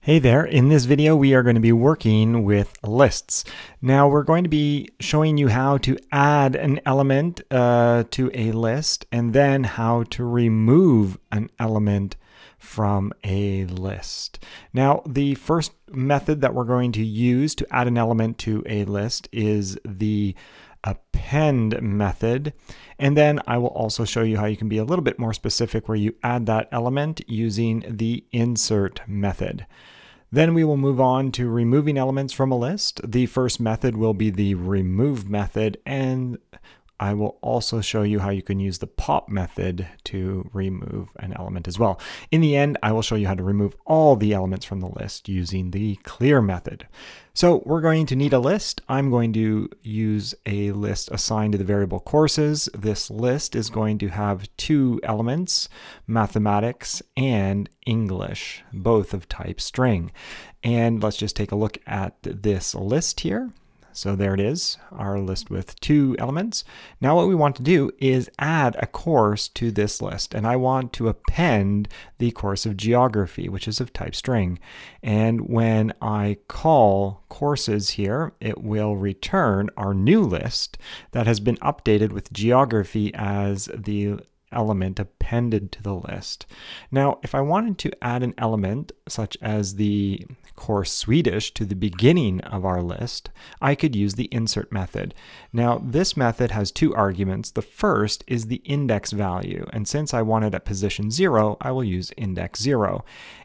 Hey there, in this video we are going to be working with lists. Now we're going to be showing you how to add an element to a list and then how to remove an element from a list. Now the first method that we're going to use to add an element to a list is the append method, and then I will also show you how you can be a little bit more specific where you add that element using the insert method. Then we will move on to removing elements from a list. The first method will be the remove method, and I will also show you how you can use the pop method to remove an element as well. In the end, I will show you how to remove all the elements from the list using the clear method. So we're going to need a list. I'm going to use a list assigned to the variable courses. This list is going to have two elements, mathematics and English, both of type string. And let's just take a look at this list here. So there it is, our list with two elements. Now what we want to do is add a course to this list, and I want to append the course of geography, which is of type string. And when I call courses here, it will return our new list that has been updated with geography as the element appended to the list. Now, if I wanted to add an element such as the course Swedish to the beginning of our list, I could use the insert method. Now, this method has two arguments. The first is the index value, and since I want it at position 0, I will use index 0.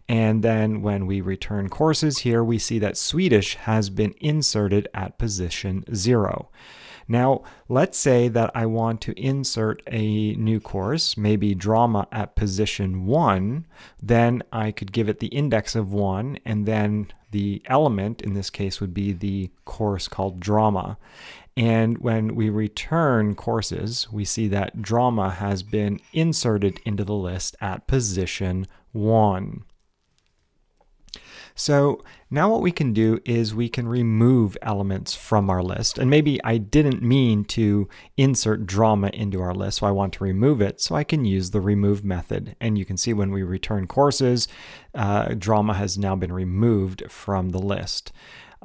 And then when we return courses here, we see that Swedish has been inserted at position 0. Now, let's say that I want to insert a new course, maybe drama at position 1, then I could give it the index of 1, and then the element in this case would be the course called drama. And when we return courses, we see that drama has been inserted into the list at position 1. So now what we can do is we can remove elements from our list. And maybe I didn't mean to insert drama into our list, so I want to remove it. So I can use the remove method. And you can see when we return courses, drama has now been removed from the list.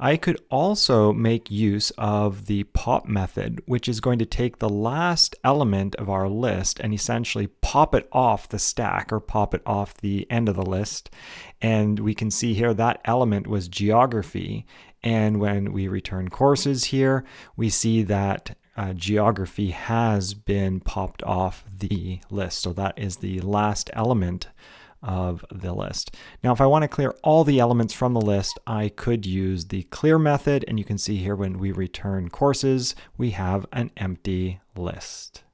I could also make use of the pop method, which is going to take the last element of our list and essentially pop it off the stack or pop it off the end of the list. And we can see here that element was geography. And when we return courses here, we see that geography has been popped off the list. So that is the last element of the list. Now, if I want to clear all the elements from the list, I could use the clear method, and you can see here when we return courses, we have an empty list.